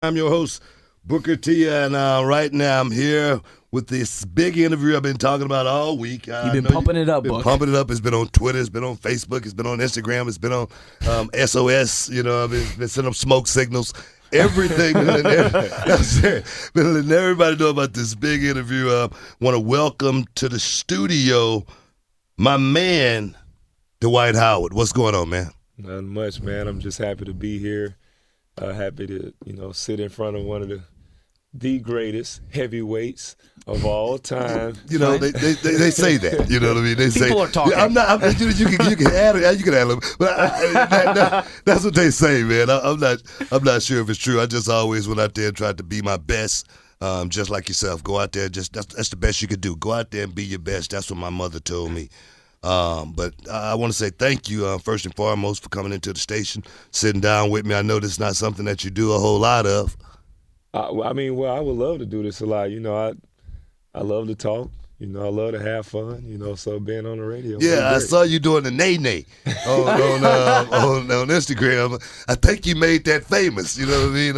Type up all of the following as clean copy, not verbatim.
I'm your host, Booker T, and right now I'm here with this big interview I've been talking about all week. You've been pumping it up, been Book. pumping it up. It's been on Twitter, it's been on Facebook, it's been on Instagram, it's been on SOS. I've been sending them smoke signals. Everything, been letting everybody know about this big interview. Want to welcome to the studio my man, Dwight Howard. What's going on, man? Nothing much, man. I'm just happy to be here. Happy to, sit in front of one of the greatest heavyweights of all time. They say that. You know what I mean? They say People are talking. Yeah, you can add them, but that's what they say, man. I'm not sure if it's true. I just always went out there and tried to be my best. Just like yourself, go out there. That's the best you could do. Go out there and be your best. That's what my mother told me. But I want to say thank you, first and foremost, for coming into the station, sitting down with me. I know this is not something that you do a whole lot of. I would love to do this a lot. I love to talk. I love to have fun. So being on the radio. Yeah, I saw you doing the nay-nay on Instagram. I think you made that famous. You know what I mean?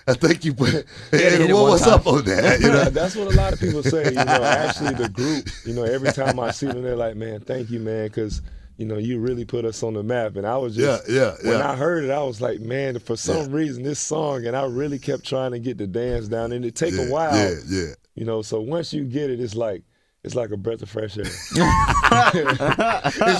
I think you put. What's up on that? That's what a lot of people say. Actually, the group. Every time I see them, they're like, "Man, thank you, man," because you really put us on the map. And I was just when I heard it, I was like, man, for some reason this song, and I really kept trying to get the dance down, and it take a while. So once you get it, it's like a breath of fresh air. It's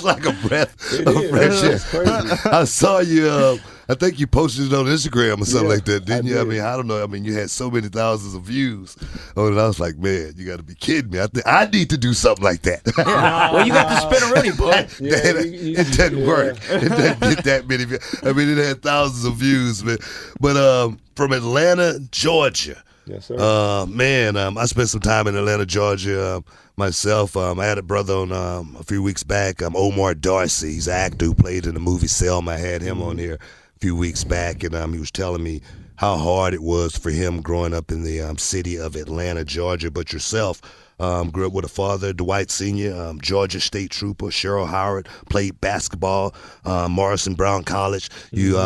like a breath of fresh air. It's crazy. I saw you. I think you posted it on Instagram or something like that, didn't you? did. I mean, I don't know. I mean, you had so many thousands of views on it. I was like, man, you got to be kidding me. I need to do something like that. Well, you got the spinneroonie, Book. It doesn't work. It doesn't get that many views. I mean, it had thousands of views, man. But from Atlanta, Georgia. Yes, sir. I spent some time in Atlanta, Georgia myself. I had a brother on a few weeks back, Omar Darcy. He's an actor who played in the movie Selma. I had him on here a few weeks back, and he was telling me how hard it was for him growing up in the city of Atlanta, Georgia. But yourself grew up with a father, Dwight Sr., Georgia State Trooper, Cheryl Howard, played basketball, Morrison Brown College. You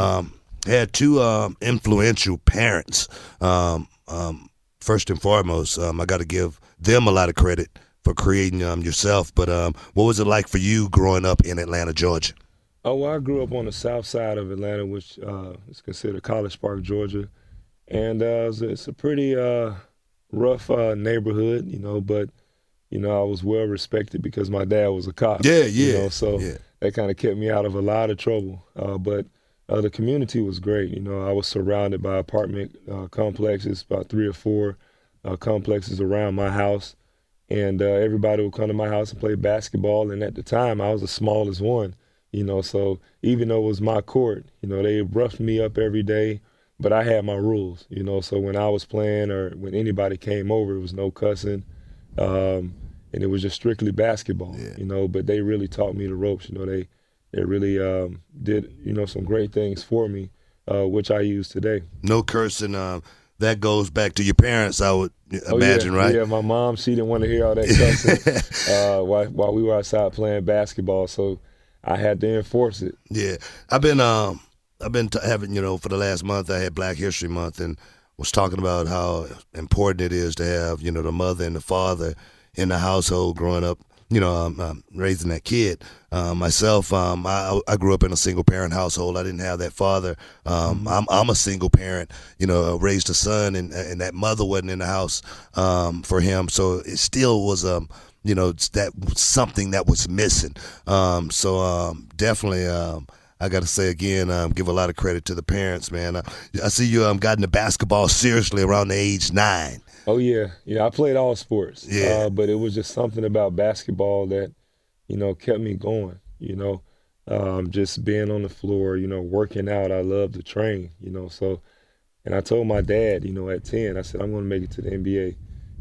had two influential parents. First and foremost, I got to give them a lot of credit for creating yourself. But what was it like for you growing up in Atlanta, Georgia? Oh, well, I grew up on the south side of Atlanta, which is considered College Park, Georgia. And it's a pretty rough neighborhood, but, I was well respected because my dad was a cop. That kind of kept me out of a lot of trouble. But the community was great. I was surrounded by apartment complexes, about 3 or 4 complexes around my house. And everybody would come to my house and play basketball. And at the time, I was the smallest one. So even though it was my court, they roughed me up every day, but I had my rules, so when I was playing or when anybody came over, it was no cussing, and it was just strictly basketball, but they really taught me the ropes, they really did, some great things for me, which I use today. No cursing. That goes back to your parents, I would imagine, right? Yeah, my mom, she didn't want to hear all that cussing while we were outside playing basketball, so I had to enforce it. Yeah, I've been having, for the last month, I had Black History Month and was talking about how important it is to have, the mother and the father in the household growing up, raising that kid. Myself, I grew up in a single parent household. I didn't have that father. I'm a single parent, raised a son, and that mother wasn't in the house for him. So it still was that was something that was missing. Definitely, I got to say again, give a lot of credit to the parents, man. I see you got into basketball seriously around the age 9. Oh, yeah. I played all sports. Yeah. But it was just something about basketball that, kept me going, just being on the floor, working out. I love to train, and I told my dad, at 10, I said, I'm going to make it to the NBA.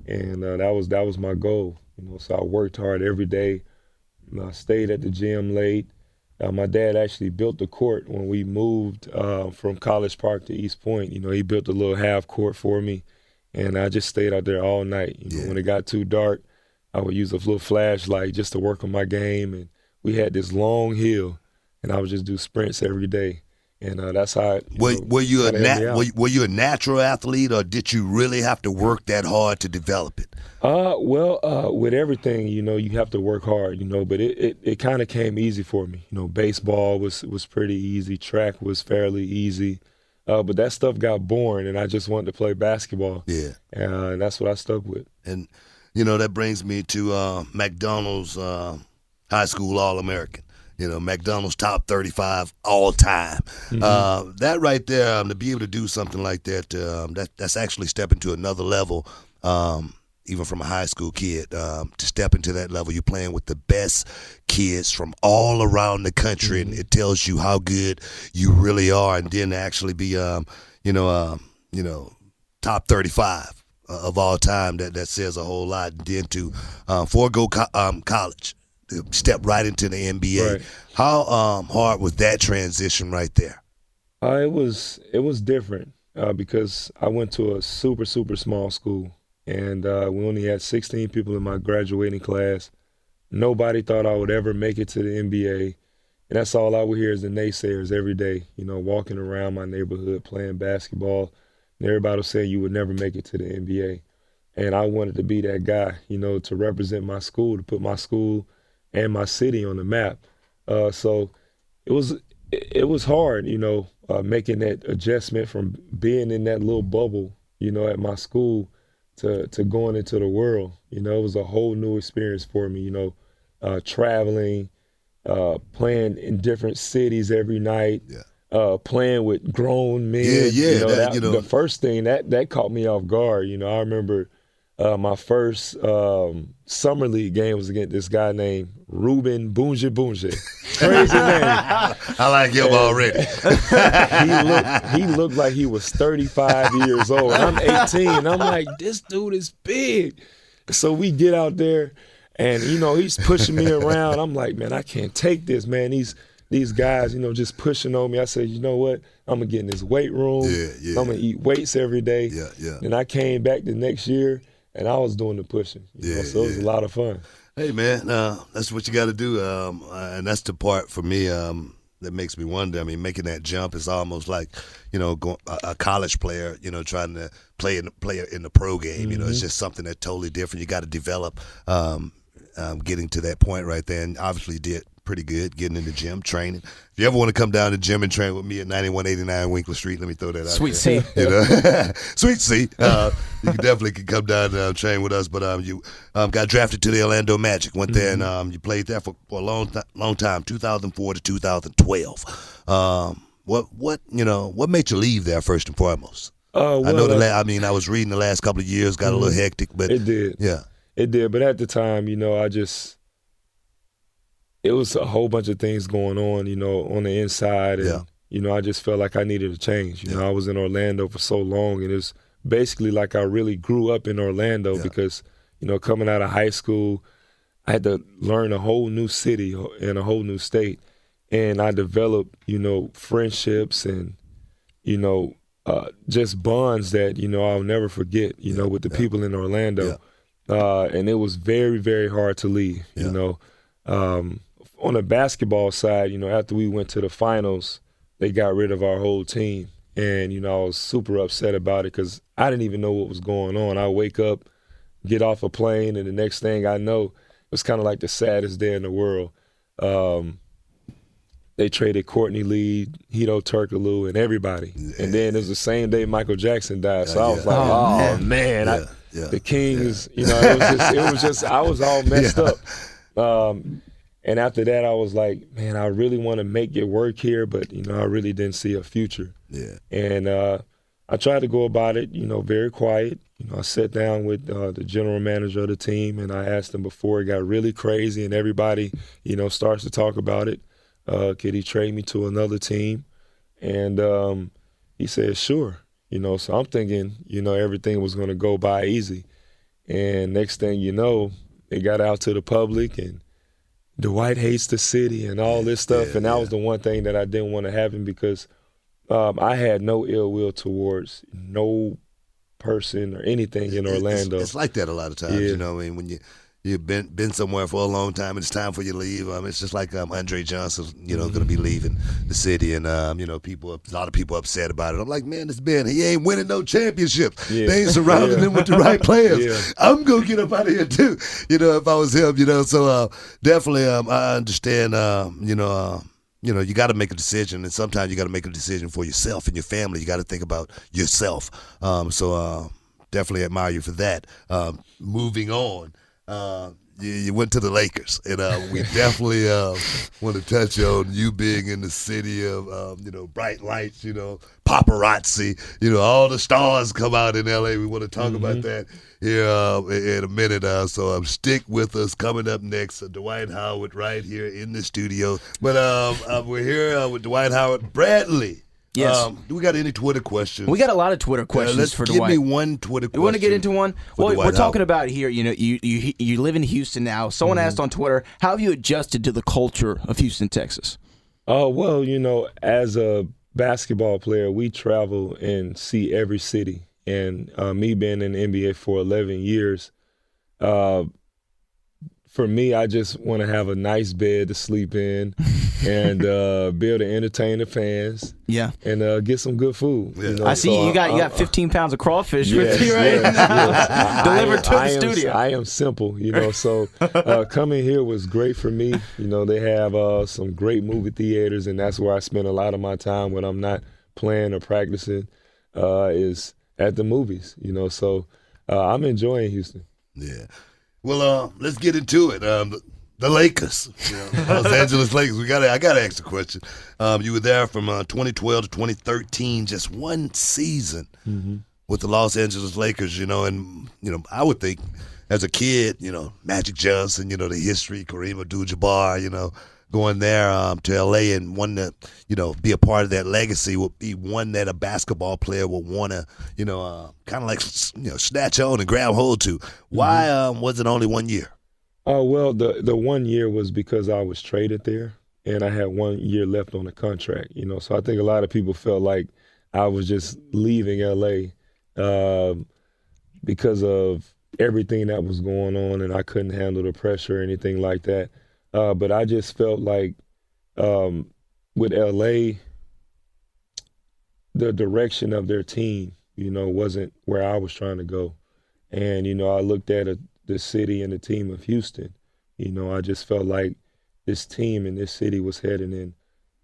And that was my goal. So I worked hard every day. I stayed at the gym late. My dad actually built the court when we moved from College Park to East Point. He built a little half court for me, and I just stayed out there all night. When it got too dark, I would use a little flashlight just to work on my game. And we had this long hill, and I would just do sprints every day. And that's how were you were a natural athlete, or did you really have to work that hard to develop it? With everything, you have to work hard, but it kind of came easy for me. Baseball was pretty easy. Track was fairly easy. But that stuff got boring, and I just wanted to play basketball. Yeah. And that's what I stuck with. And, that brings me to McDonald's High School All-American. McDonald's top 35 all time. Mm-hmm. That right there, to be able to do something like that, that's actually stepping to another level, even from a high school kid. To step into that level, you're playing with the best kids from all around the country, and it tells you how good you really are. And then to actually be, top 35 of all time, that says a whole lot. And then to forego college, step right into the NBA. Right. How hard was that transition right there? It was different because I went to a super, super small school, and we only had 16 people in my graduating class. Nobody thought I would ever make it to the NBA, and that's all I would hear is the naysayers every day, walking around my neighborhood playing basketball, and everybody was saying you would never make it to the NBA. And I wanted to be that guy, to represent my school, to put my school and my city on the map. So it was hard, making that adjustment from being in that little bubble, at my school to going into the world. It was a whole new experience for me, traveling, playing in different cities every night, playing with grown men. The first thing that caught me off guard. I remember my first summer league game was against this guy named Ruben Boonje. Crazy name. I like him already. He looked like he was 35 years old. I'm 18. And I'm like, this dude is big. So we get out there, and he's pushing me around. I'm like, man, I can't take this, man. These guys, just pushing on me. I said, you know what? I'm gonna get in this weight room. I'm gonna eat weights every day. And I came back the next year, and I was doing the pushing. So it was a lot of fun. Hey, man, that's what you got to do, and that's the part for me that makes me wonder. I mean, making that jump is almost like, a college player, trying to play in the pro game. It's just something that's totally different. You got to develop, getting to that point right there, and obviously did pretty good getting in the gym, training. If you ever want to come down to the gym and train with me at 9189 Winkler Street, let me throw that out Sweet there. C. Sweet C. You definitely can come down and train with us. But you got drafted to the Orlando Magic. Went there and you played there for a long time, 2004 to 2012. What made you leave there first and foremost? I know I was reading the last couple of years got a little hectic, but it did. Yeah, it did. But at the time, it was a whole bunch of things going on, on the inside. And, I just felt like I needed a change. I was in Orlando for so long, and it's basically like I really grew up in Orlando because, coming out of high school, I had to learn a whole new city and a whole new state. And I developed, friendships and, just bonds that, I'll never forget, with the people in Orlando. And it was very, very hard to leave, On the basketball side, after we went to the finals, they got rid of our whole team. And, I was super upset about it because I didn't even know what was going on. I wake up, get off a plane, and the next thing I know, it was kind of like the saddest day in the world. They traded Courtney Lee, Hito Turkoglu, and everybody. And then it was the same day Michael Jackson died. So I was like, oh, man. The King is, it was just, I was all messed up. And after that, I was like, man, I really want to make it work here, but, I really didn't see a future. And I tried to go about it, very quiet. I sat down with the general manager of the team, and I asked him before it got really crazy and everybody, starts to talk about it. Could he trade me to another team? And he said, sure. So I'm thinking, everything was going to go by easy. And next thing you know, it got out to the public, and Dwight hates the city and all this stuff. And that was the one thing that I didn't want to happen because I had no ill will towards no person or anything in Orlando. It's like that a lot of times, when you've been somewhere for a long time, and it's time for you to leave. It's just like Andre Johnson, going to be leaving the city, and a lot of people upset about it. I'm like, man, this Ben, he ain't winning no championships. Yeah. They ain't surrounding him with the right players. Yeah. I'm gonna get up out of here too. If I was him, So definitely, I understand. You got to make a decision, and sometimes you got to make a decision for yourself and your family. You got to think about yourself. Definitely admire you for that. Moving on, you went to the Lakers, and we definitely want to touch on you being in the city of bright lights, paparazzi, all the stars come out in L.A. We want to talk about that here in a minute. So stick with us. Coming up next, Dwight Howard right here in the studio. But we're here with Dwight Howard. Bradley. Yes. Do we got any Twitter questions? We got a lot of Twitter questions for Dwight. Give me one Twitter question. You want to get into one? Well, we're talking Howard. about here, you live in Houston now. Someone asked on Twitter, how have you adjusted to the culture of Houston, Texas? Well, as a basketball player, we travel and see every city. And me being in the NBA for 11 years, for me, I just want to have a nice bed to sleep in and be able to entertain the fans. Yeah. And get some good food. Yeah. I see you got 15 pounds of crawfish with you, right? Yes. Delivered to the studio. I am simple, so coming here was great for me. They have some great movie theaters, and that's where I spend a lot of my time when I'm not playing or practicing is at the movies, So I'm enjoying Houston. Yeah. Well, let's get into it. The Lakers, Los Angeles Lakers. I got to ask the question. You were there from 2012 to 2013, just one season with the Los Angeles Lakers. And I would think as a kid, Magic Johnson, the history, Kareem Abdul-Jabbar, going there to L.A. and wanting to, be a part of that legacy would be one that a basketball player would want to, kind of like, snatch on and grab hold to. Why was it only 1 year? Well, the 1 year was because I was traded there, and I had 1 year left on the contract, So I think a lot of people felt like I was just leaving L.A. Because of everything that was going on, and I couldn't handle the pressure or anything like that. But I just felt like with LA, the direction of their team, wasn't where I was trying to go. And, I looked at the city and the team of Houston. I just felt like this team and this city was heading in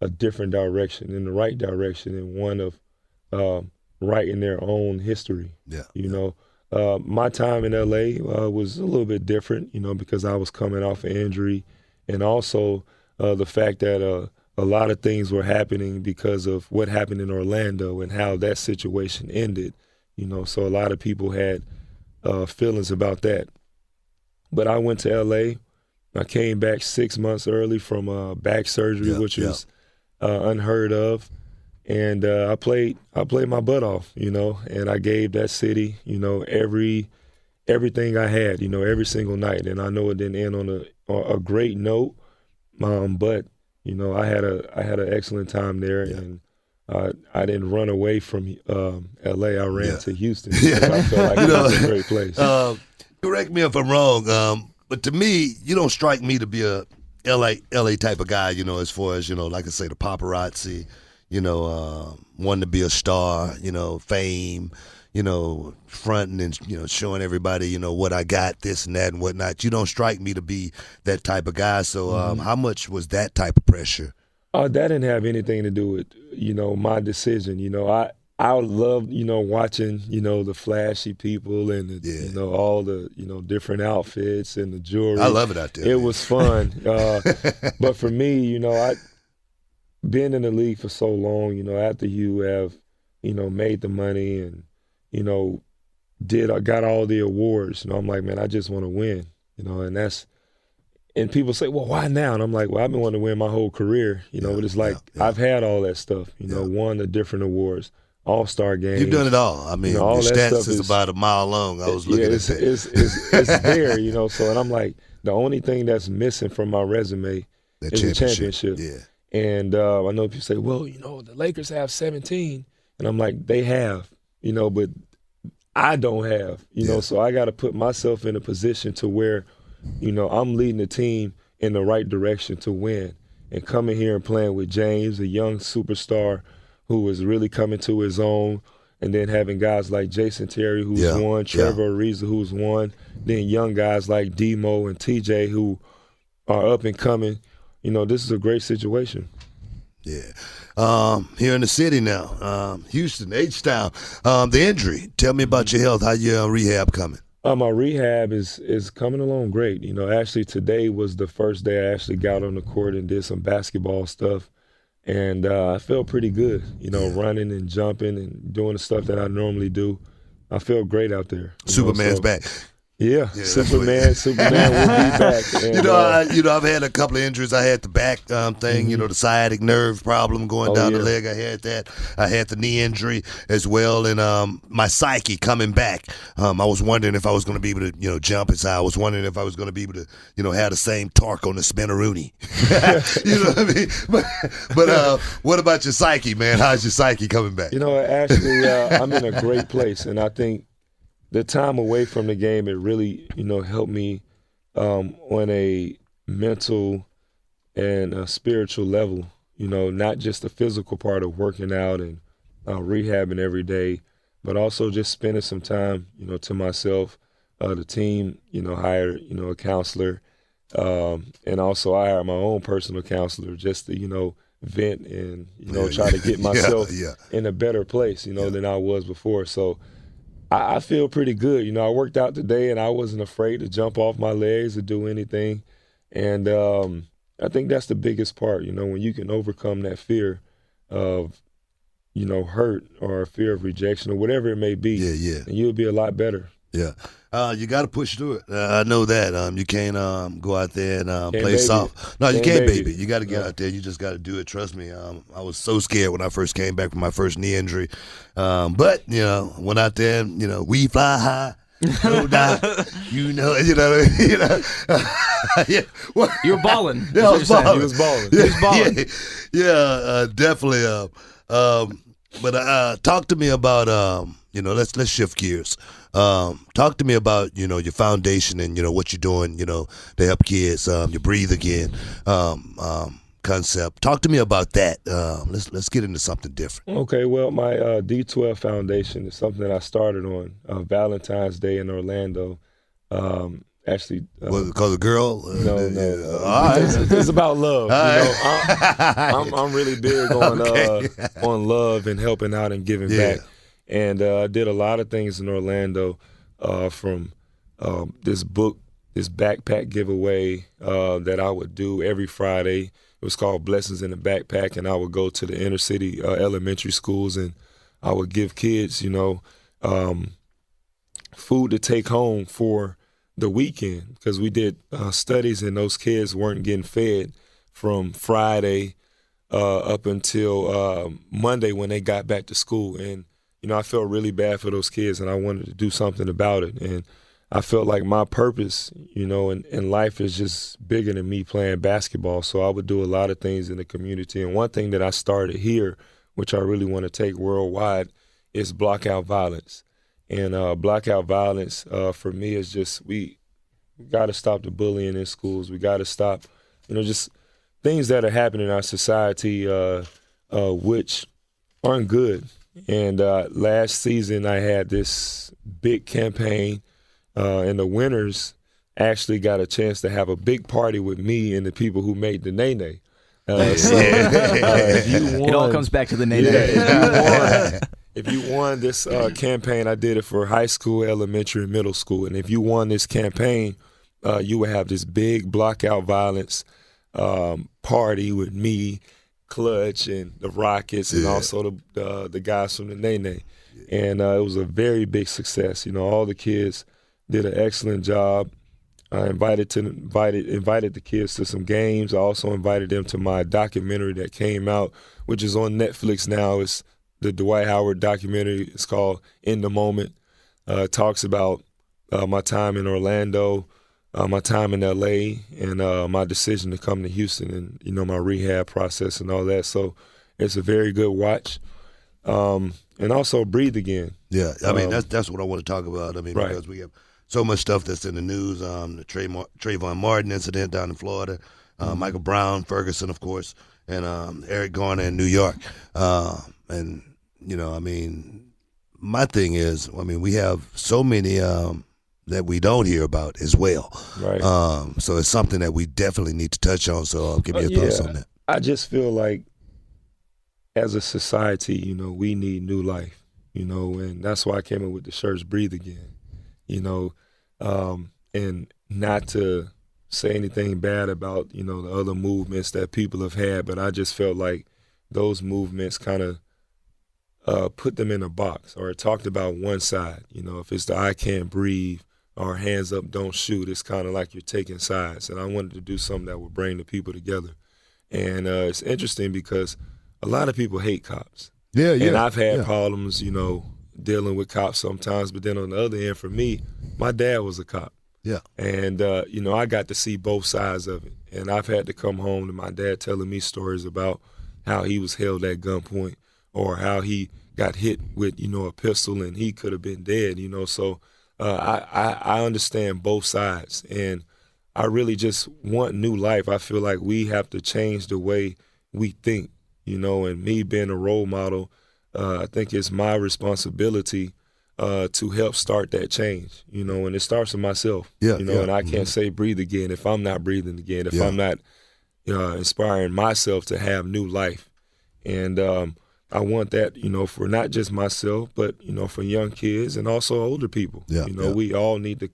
a different direction, in the right direction, and one of writing their own history. Yeah. My time in LA was a little bit different, because I was coming off an injury. And also the fact that a lot of things were happening because of what happened in Orlando and how that situation ended, So a lot of people had feelings about that. But I went to L.A. I came back 6 months early from back surgery, which was unheard of. And I played my butt off, and I gave that city, everything I had, every single night. And I know it didn't end on a great note, but I had an excellent time there, and I didn't run away from L.A. I ran to Houston. I felt like it was a great place. Correct me if I'm wrong, but to me, you don't strike me to be a LA type of guy. As far as like I say, the paparazzi, wanting to be a star, fame. Fronting and, showing everybody, what I got, this and that and whatnot. You don't strike me to be that type of guy. So how much was that type of pressure? That didn't have anything to do with, my decision. I love, watching, the flashy people and, all the, different outfits and the jewelry. I love it out there. It was fun. But for me, I been in the league for so long, after you have, made the money and, I got all the awards. I'm like, man, I just want to win, and people say, well, why now? And I'm like, well, I've been wanting to win my whole career, but it's like I've had all that stuff, won the different awards, all-star games. You've done it all. I mean, all your that stats stuff is about a mile long. I was looking at that. It's there, so, and I'm like, the only thing that's missing from my resume is a championship. Yeah. And I know people say, well, the Lakers have 17. And I'm like, they have, but I don't have, so I got to put myself in a position to where, I'm leading the team in the right direction to win. And coming here and playing with James, a young superstar who is really coming to his own, and then having guys like Jason Terry, who's won, Trevor Ariza, who's won, then young guys like Demo and TJ who are up and coming. This is a great situation. Yeah. Here in the city now, Houston, H-Town. The injury. Tell me about your health. How your rehab coming? My rehab is coming along great. Actually today was the first day I actually got on the court and did some basketball stuff. And I felt pretty good, running and jumping and doing the stuff that I normally do. I feel great out there. Superman's back. Yeah, Superman will be back. And, I've had a couple of injuries. I had the back thing, the sciatic nerve problem going down the leg. I had that. I had the knee injury as well, and my psyche coming back. I was wondering if I was going to be able to, jump as high. I was wondering if I was going to be able to, have the same torque on the spinneroonie. You know what I mean? But what about your psyche, man? How's your psyche coming back? Actually, I'm in a great place, and I think the time away from the game, it really, helped me on a mental and a spiritual level, not just the physical part of working out and rehabbing every day, but also just spending some time, to myself. The team, hired, a counselor, and also I hired my own personal counselor just to, vent and, try to get myself in a better place, than I was before. So I feel pretty good. I worked out today, and I wasn't afraid to jump off my legs or do anything. And I think that's the biggest part, when you can overcome that fear of, hurt or fear of rejection or whatever it may be. And you'll be a lot better. Yeah. You got to push through it. I know that. You can't go out there and play soft. No, you can't, baby. You got to get out there. You just got to do it. Trust me. I was so scared when I first came back from my first knee injury. But, went out there and, we fly high. No doubt. Yeah. You were balling. Yeah, I was balling. He was balling. He was balling. Yeah, definitely. But talk to me about, let's shift gears. Talk to me about, your foundation and, what you're doing, to help kids, your Breathe Again concept. Talk to me about that. Let's get into something different. Okay, well, my D12 Foundation is something that I started on Valentine's Day in Orlando. Actually, because a girl? No. All right. It's about love. Right. I'm really big on on love and helping out and giving back. And I did a lot of things in Orlando, from this backpack giveaway that I would do every Friday. It was called Blessings in the Backpack, and I would go to the inner city elementary schools, and I would give kids, food to take home for the weekend, because we did studies, and those kids weren't getting fed from Friday up until Monday when they got back to school. And I felt really bad for those kids, and I wanted to do something about it. And I felt like my purpose, in life is just bigger than me playing basketball. So I would do a lot of things in the community. And one thing that I started here, which I really want to take worldwide, is block out violence. And block out violence for me is just we got to stop the bullying in schools. We got to stop, just things that are happening in our society which aren't good. And last season I had this big campaign, and the winners actually got a chance to have a big party with me and the people who made the Nene. If you won, it all comes back to the Nene. If you won this campaign, I did it for high school, elementary, and middle school. And if you won this campaign, you would have this big block out violence party with me, Clutch, and the Rockets, and also the guys from the Nene. And it was a very big success. All the kids did an excellent job. I invited the kids to some games. I also invited them to my documentary that came out, which is on Netflix now. It's the Dwight Howard documentary. It's called In the Moment. It talks about my time in Orlando, my time in LA, and my decision to come to Houston, and my rehab process and all that. So it's a very good watch. And also Breathe Again. Yeah, I mean that's what I want to talk about. I mean, because we have so much stuff that's in the news. The Trayvon Martin incident down in Florida, Michael Brown, Ferguson, of course, and Eric Garner in New York. And my thing is, we have so many that we don't hear about as well. Right. So it's something that we definitely need to touch on. So give me your thoughts on that. I just feel like as a society, we need new life, and that's why I came up with the shirts Breathe Again, and not to say anything bad about, the other movements that people have had, but I just felt like those movements kind of put them in a box, or it talked about one side. If it's the I Can't Breathe or Hands Up, Don't Shoot, it's kind of like you're taking sides. And I wanted to do something that would bring the people together. And it's interesting because a lot of people hate cops. Yeah. And I've had problems, dealing with cops sometimes. But then on the other end, for me, my dad was a cop. Yeah. And, I got to see both sides of it. And I've had to come home to my dad telling me stories about how he was held at gunpoint or how he got hit with, a pistol and he could have been dead, So I understand both sides. And I really just want new life. I feel like we have to change the way we think, and me being a role model, I think it's my responsibility to help start that change, and it starts with myself, and I can't say breathe again if I'm not breathing again, if I'm not inspiring myself to have new life. And I want that, for not just myself, but, for young kids and also older people. We all need to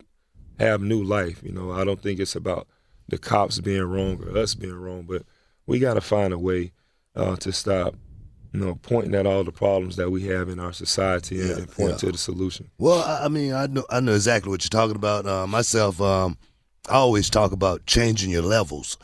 have new life. I don't think it's about the cops being wrong or us being wrong, but we got to find a way to stop, pointing at all the problems that we have in our society and point to the solution. Well, I know exactly what you're talking about. Myself, I always talk about changing your levels.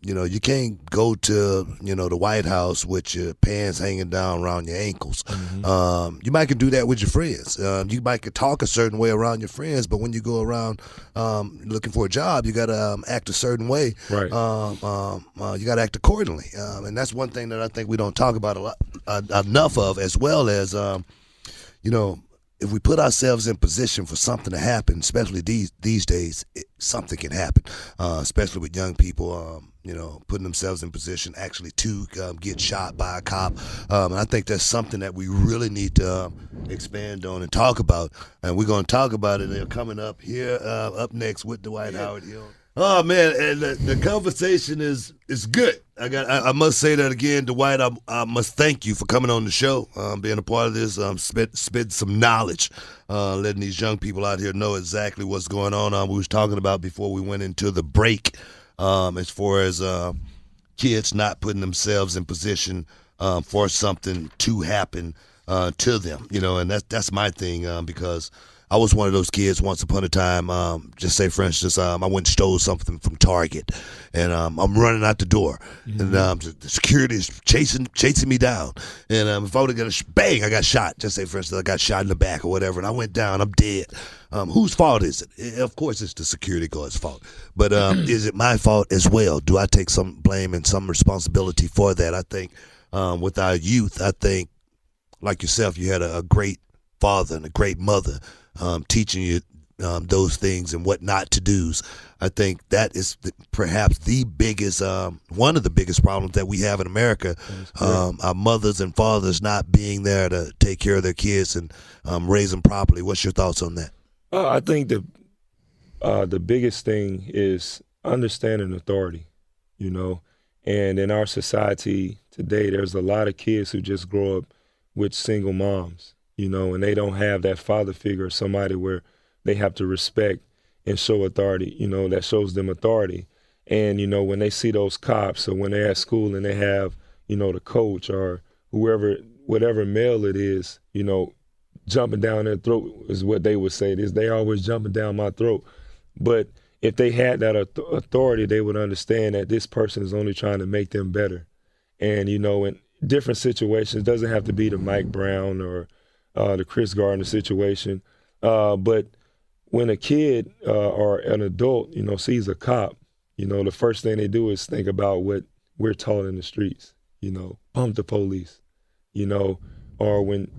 You can't go to, the White House with your pants hanging down around your ankles. Mm-hmm. You might could do that with your friends. You might could talk a certain way around your friends, but when you go around looking for a job, you got to act a certain way. Right. You got to act accordingly. And that's one thing that I think we don't talk about enough of, as well as, if we put ourselves in position for something to happen, especially these days, something can happen, especially with young people, putting themselves in position actually to get shot by a cop. And I think that's something that we really need to expand on and talk about. And we're going to talk about it. They're coming up here, up next with Dwight Howard Hill. Oh man, and the conversation is good. I must say that again, Dwight. I must thank you for coming on the show, being a part of this, spit some knowledge, letting these young people out here know exactly what's going on. We was talking about before we went into the break, as far as kids not putting themselves in position for something to happen to them, and that's my thing, because I was one of those kids once upon a time. Just say, for instance, I went and stole something from Target, and I'm running out the door, and the security is chasing me down. And if I would have got bang, I got shot. Just say, for instance, I got shot in the back or whatever, and I went down. I'm dead. Whose fault is it? Of course, it's the security guard's fault. But is it my fault as well? Do I take some blame and some responsibility for that? I think with our youth, I think, like yourself, you had a great father and a great mother teaching you those things and what not to do's. I think that is perhaps the biggest, one of the biggest problems that we have in America. Our mothers and fathers not being there to take care of their kids and raise them properly. What's your thoughts on that? I think the biggest thing is understanding authority, and in our society today, there's a lot of kids who just grow up with single moms, and they don't have that father figure or somebody where they have to respect and show authority, that shows them authority. And, when they see those cops or when they're at school and they have, the coach or whoever, whatever male it is, jumping down their throat is what they would say. They always jumping down my throat. But if they had that authority, they would understand that this person is only trying to make them better. And, in different situations, it doesn't have to be the Mike Brown or the Chris Gardner situation. But when a kid or an adult, sees a cop, the first thing they do is think about what we're taught in the streets, bump the police, or when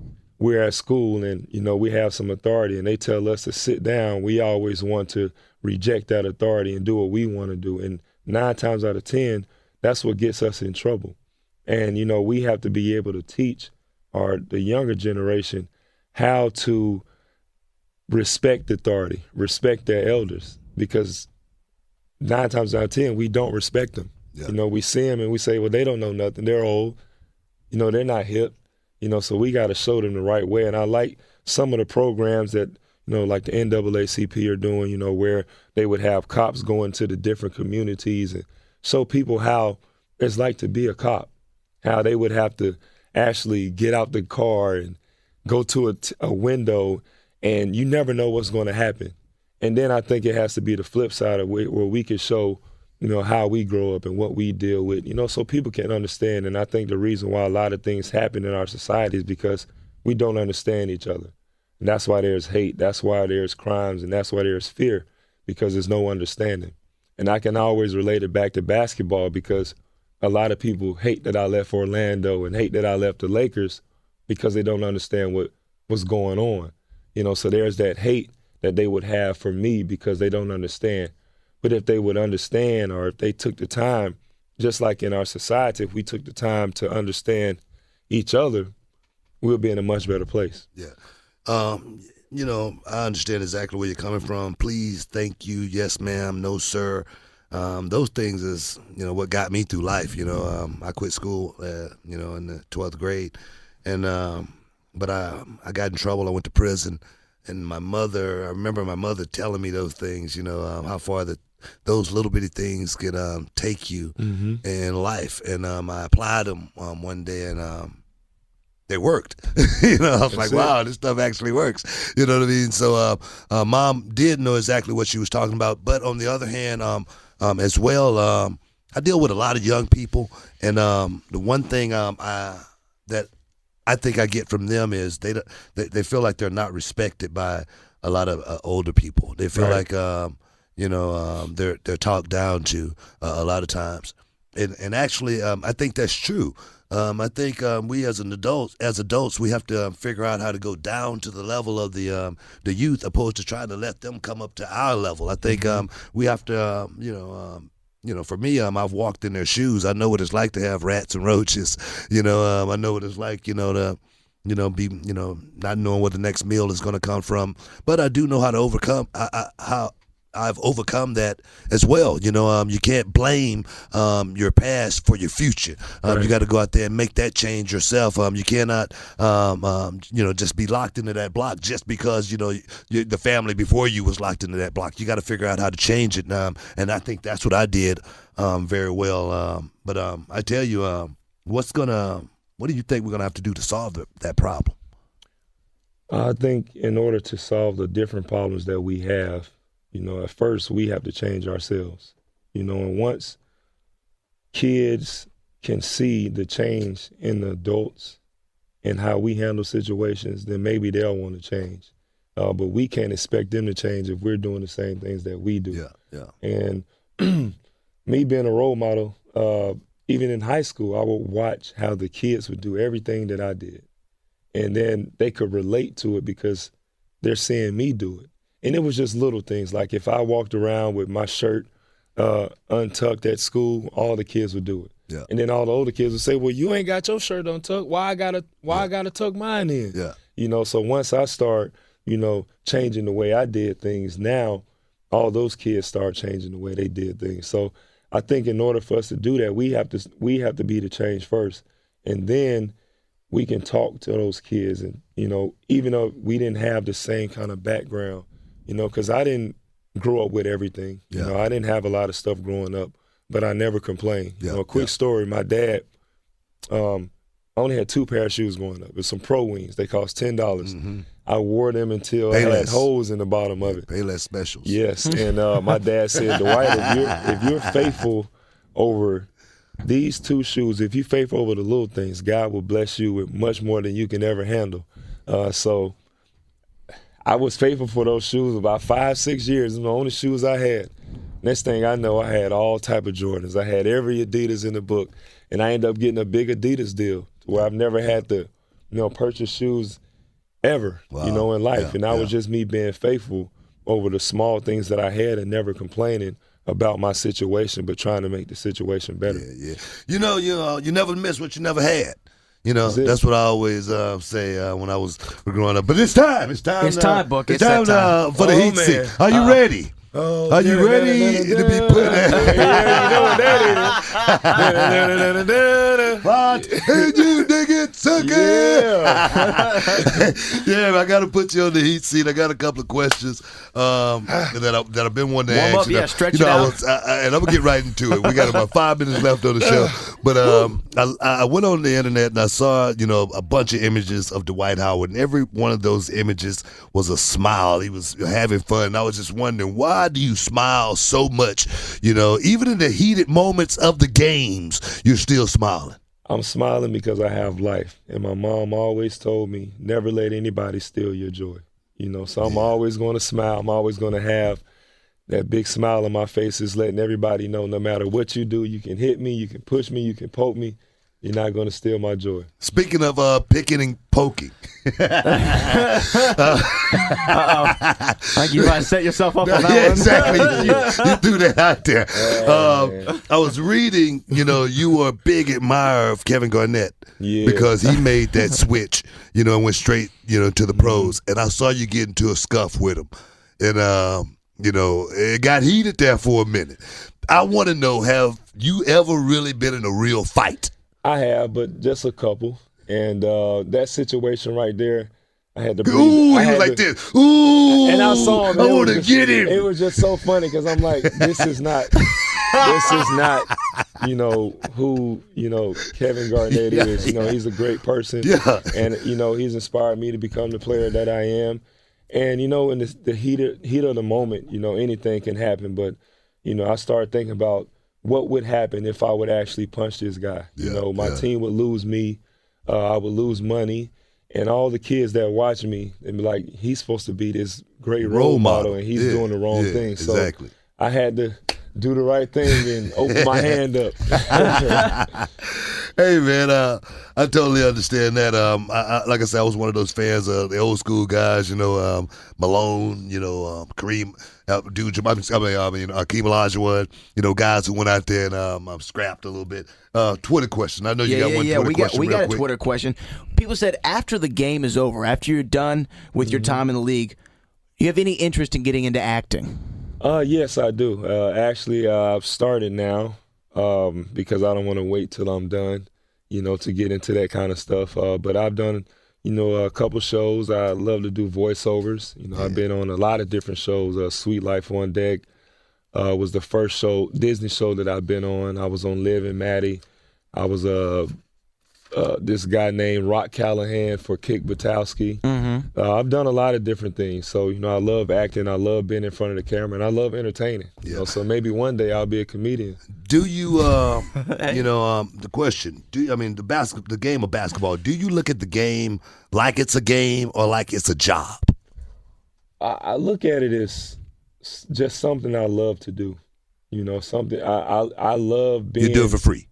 we're at school and, we have some authority and they tell us to sit down, we always want to reject that authority and do what we want to do. And 9 times out of 10, that's what gets us in trouble. And, we have to be able to teach the younger generation how to respect authority, respect their elders, because 9 times out of 10, we don't respect them. Yeah. We see them and we say, well, they don't know nothing. They're old. They're not hip. So we got to show them the right way. And I like some of the programs that, like the NAACP are doing, where they would have cops going to the different communities and show people how it's like to be a cop, how they would have to actually get out the car and go to a window, and you never know what's going to happen. And then I think it has to be the flip side of where we can show, how we grow up and what we deal with, so people can understand. And I think the reason why a lot of things happen in our society is because we don't understand each other. And that's why there's hate. That's why there's crimes. And that's why there's fear, because there's no understanding. And I can always relate it back to basketball, because a lot of people hate that I left Orlando and hate that I left the Lakers because they don't understand what's going on. So there's that hate that they would have for me because they don't understand. But if they would understand, or if they took the time, just like in our society, if we took the time to understand each other, we'll be in a much better place. Yeah. I understand exactly where you're coming from. Please, thank you, yes, ma'am, no, sir. Those things is, what got me through life. I quit school, in the 12th grade. And but I got in trouble. I went to prison. And I remember my mother telling me those things, how far those little bitty things can take you in life. And I applied them one day, and they worked. I was like, wow, this stuff actually works. You know what I mean? So Mom did know exactly what she was talking about. But on the other hand, as well, I deal with a lot of young people. And the one thing that I think I get from them is they feel like they're not respected by a lot of older people. They feel like they're talked down to a lot of times, and actually I think that's true. I think we as adults, we have to figure out how to go down to the level of the youth, opposed to trying to let them come up to our level. I think we have to for me, I've walked in their shoes. I know what it's like to have rats and roaches. I know what it's like, to be, not knowing where the next meal is going to come from. But I do know how to overcome, how I've overcome that as well. You can't blame your past for your future. Right. You got to go out there and make that change yourself. You cannot, just be locked into that block just because the family before you was locked into that block. You got to figure out how to change it. And I think that's what I did very well. But I tell you, what do you think we're gonna have to do to solve that problem? I think in order to solve the different problems that we have, at first we have to change ourselves, and once kids can see the change in the adults and how we handle situations, then maybe they'll want to change. But we can't expect them to change if we're doing the same things that we do. Yeah. And me being a role model, even in high school, I would watch how the kids would do everything that I did. And then they could relate to it because they're seeing me do it. And it was just little things. Like if I walked around with my shirt untucked at school, all the kids would do it. Yeah. And then all the older kids would say, well, you ain't got your shirt untucked. Why I gotta tuck mine in? Yeah. So once I start, changing the way I did things, now all those kids start changing the way they did things. So I think in order for us to do that, we have to be the change first. And then we can talk to those kids. And, even though we didn't have the same kind of background, because I didn't grow up with everything. Yeah. I didn't have a lot of stuff growing up, but I never complained. Yeah. A quick story, my dad, I only had 2 pair of shoes growing up. It's some Pro Wings. They cost $10. Mm-hmm. I wore them until I had holes in the bottom of it. Payless specials. Yes, and my dad said, Dwight, if you're faithful over these 2 shoes, if you're faithful over the little things, God will bless you with much more than you can ever handle. So I was faithful for those shoes about 5-6 years. The only shoes I had. Next thing I know, I had all type of Jordans. I had every Adidas in the book, and I ended up getting a big Adidas deal where I've never had to, purchase shoes ever, Wow. you know, in life. Yeah, And that yeah. was just me being faithful over the small things that I had and never complaining about my situation, but trying to make the situation better. Yeah. You never miss what you never had. You know, That's it. that's what I always say when I was growing up. But it's time, Book. It's It's that time time. for the Oh, heat man. seat. Are you ready? Oh, Are you ready to be put Yeah, you know what that is. What? Hey, you nigga, sucker! Yeah. Yeah, I got to put you on the heat seat. I got a couple of questions that I've been wanting to Warm ask. up, yeah, stretch it out. And I'm gonna get right into it. We got about 5 minutes left on the show, but I went on the internet and I saw a bunch of images of Dwight Howard, and every one of those images was a smile. He was having fun. And I was just wondering, why do you smile so much? Even in the heated moments of the games, you're still smiling. I'm smiling because I have life. And my mom always told me, never let anybody steal your joy. So I'm always going to smile. I'm always going to have that big smile on my face, is letting everybody know no matter what you do, you can hit me, you can push me, you can poke me. You're not going to steal my joy. Speaking of picking and poking. You might set yourself up on that Yeah, one. exactly. You threw that out there. I was reading, you were a big admirer of Kevin Garnett because he made that switch, and went straight, to the pros. And I saw you get into a scuff with him. And, it got heated there for a minute. I want to know, have you ever really been in a real fight? I have, but just a couple. And that situation right there, I had to breathe. Ooh, I he was had like to- this. Ooh. And I saw him. I It was want to just- get him. It was just so funny because I'm like, this is not, who, Kevin Garnett is. He's a great person. Yeah. And, he's inspired me to become the player that I am. And, in the heat of the moment, anything can happen. But, I started thinking about what would happen if I would actually punch this guy. My team would lose me. I would lose money. And all the kids that watch me, they'd be like, he's supposed to be this great role model, and he's doing the wrong thing. So exactly. I had to do the right thing and open my hand up. Hey, man, I totally understand that. Like I said, I was one of those fans of the old school guys, Malone, Kareem Abdul-Jabbar, Akeem Olajuwon, guys who went out there and scrapped a little bit. Twitter question. I know you got one Twitter question. We got a quick. Twitter question. People said after the game is over, after you're done with your time in the league, you have any interest in getting into acting? Yes, I do. Actually, I've started now because I don't want to wait till I'm done, to get into that kind of stuff. But I've done, a couple shows. I love to do voiceovers. I've been on a lot of different shows. Sweet Life on Deck was the first Disney show that I've been on. I was on Liv and Maddie. I was this guy named Rock Callahan for Kick Butowski. I've done a lot of different things. So, I love acting. I love being in front of the camera, and I love entertaining. So maybe one day I'll be a comedian. Do you, the question, the game of basketball, do you look at the game like it's a game or like it's a job? I look at it as just something I love to do. Something I love being. You do it for free.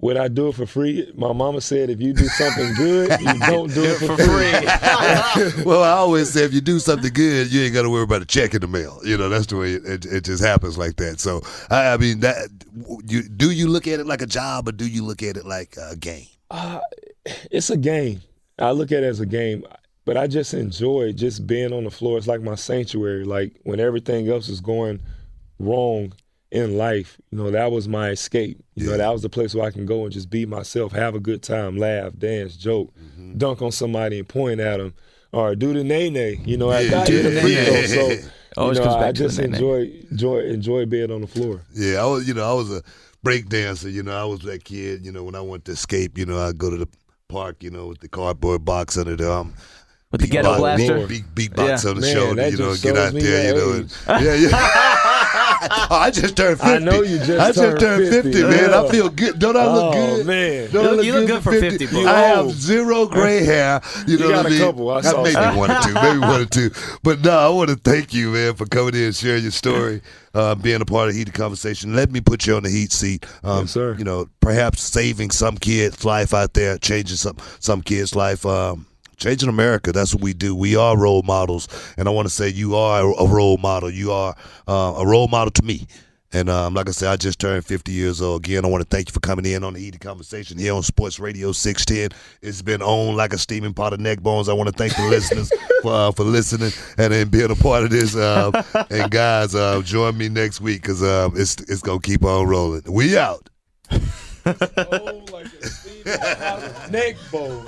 Would I do it for free? My mama said if you do something good, you don't do it for free. Well, I always say if you do something good, you ain't got to worry about a check in the mail. That's the way it just happens like that. So, do you look at it like a job or do you look at it like a game? It's a game. I look at it as a game, but I just enjoy just being on the floor. It's like my sanctuary. Like when everything else is going wrong in life, that was my escape. That was the place where I can go and just be myself, have a good time, laugh, dance, joke, dunk on somebody and point at them, or do the nay-nay, after the free throw. So, I just enjoy being on the floor. Yeah, I was a break dancer. I was that kid. When I went to escape, I'd go to the park, with the cardboard box under the arm. With the ghetto blaster? Beatbox on the shoulder, that just get out shows me there, your age. Oh, I just turned 50. I know you just turned 50, man. I feel good. Don't I look good? Oh, man. You look good for 50, bro. I have zero gray hair. You know got what I mean? a couple. I saw maybe some. one or two. But no, I want to thank you, man, for coming in and sharing your story, being a part of the Heated Conversation. Let me put you on the heat seat. Yes, sir. Perhaps saving some kid's life out there, changing some kid's life. Changing America, that's what we do. We are role models, and I want to say you are a role model. You are a role model to me. And like I said, I just turned 50 years old. Again, I want to thank you for coming in on the Heated Conversation here on Sports Radio 610. It's been on like a steaming pot of neck bones. I want to thank the listeners for listening and then being a part of this. And guys, join me next week because it's going to keep on rolling. We out. Oh, like a steaming pot of neck bone.